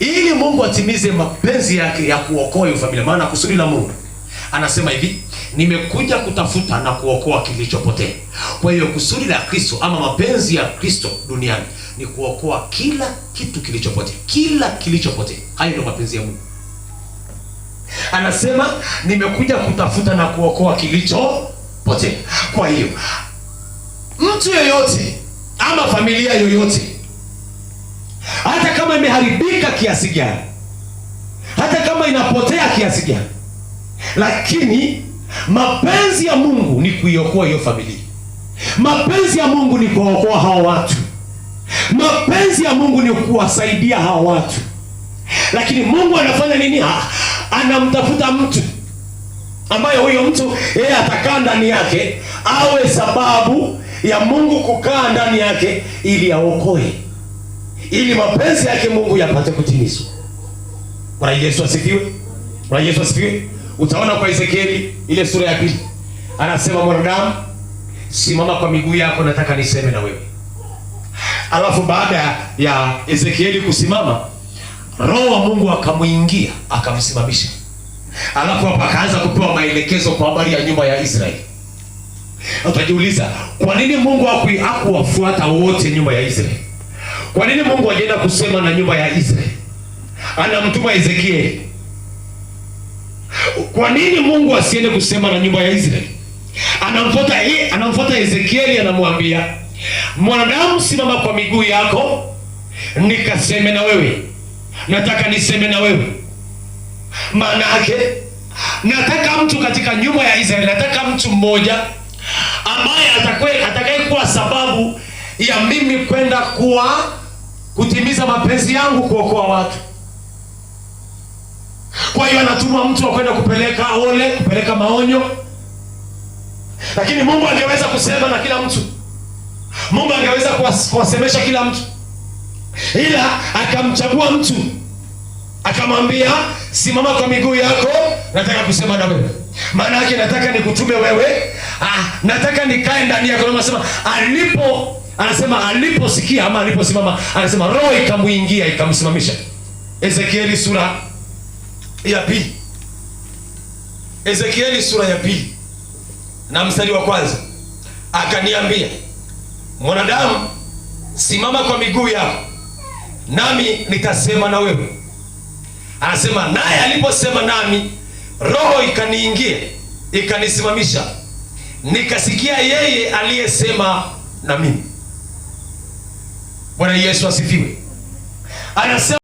ili Mungu atimize mapenzi yake ya kuokoa hiyo familia. Maana kusudi la Mungu, anasema hivi, nimekuja kutafuta na kuokoa kilichopotea. Kwa hiyo kusudi la Kristo ama mapenzi ya Kristo duniani ni kuokoa kila kitu kilichopotea, kila kilichopotea. Hayo ndio mapenzi ya Mungu. Anasema nimekuja kutafuta na kuokoa kilichopotea. Kwa hiyo mtu yoyote ama familia yoyote, hata kama imeharibika kiasi gani, hata kama inapotea kiasi gani, lakini mapenzi ya Mungu ni kuiokoa hiyo familia. Mapenzi ya Mungu ni kuokoa hao watu. Mapenzi ya Mungu ni kuwasaidia hao watu. Lakini Mungu anafanya nini? Anamtafuta mtu ambaye huyo mtu yeye atakaa ndani yake, awe sababu ya Mungu kukaa ndani yake ili aokoe, ili mapenzi yake Mungu yapate kutimizwa. Bwana Yesu asifiwe. Bwana Yesu asifiwe. Utaona kwa Ezekieli ile sura ya 2, anasema mwanadamu, simama kwa miguu yako, nataka niseme na wewe. Alafu baada ya Ezekieli kusimama, Roho wa Mungu akamuingia, akamsimamisha. Alafu hapa akaanza kupewa maelekezo kwa habari ya nyumba ya Israeli. Utajiuliza, kwa nini Mungu hakuwafuata wote nyumba ya Israeli? Kwa nini Mungu ajaenda kusema na nyumba ya Israeli? Anamtuma Ezekieli. Kwa nini Mungu asiende kusema na nyumba ya Israeli? Anamfuata Ezekieli, anamwambia, mwanadamu, simama kwa miguu yako nikaseme na wewe. Nataka niseme na wewe. Maana yake nataka mtu katika nyumba ya Israeli, nataka mtu mmoja ambaye atakayekuwa sababu ya mimi kwenda kutimiza mapenzi yangu, kuokoa watu. Kwa hiyo anatuma mtu wa kwenda kupeleka maonyo. Lakini Mungu angeweza kusema na kila mtu. Mungu angeweza kuwasemesha kila mtu. Ila akamchagua mtu, akamwambia, simama kwa miguu yako, nataka kusema na wewe. Maana yake nataka nikutume wewe, nataka nikae ndani yako. Anasema aliposikia ama aliposimama, anasema Roho ikamuingia, ikamsimamisha. Ezekieli sura ya 2. Ezekieli sura ya 2 na mstari wa 1, akaniambia, mwanadamu, simama kwa miguu yako, nami nitasema na wewe. Anasema naye aliposema nami, Roho ikaniingia, ikanisimamisha, nikasikia yeye aliyesema na mimi. Bwana Yesu asifiwe. Anasema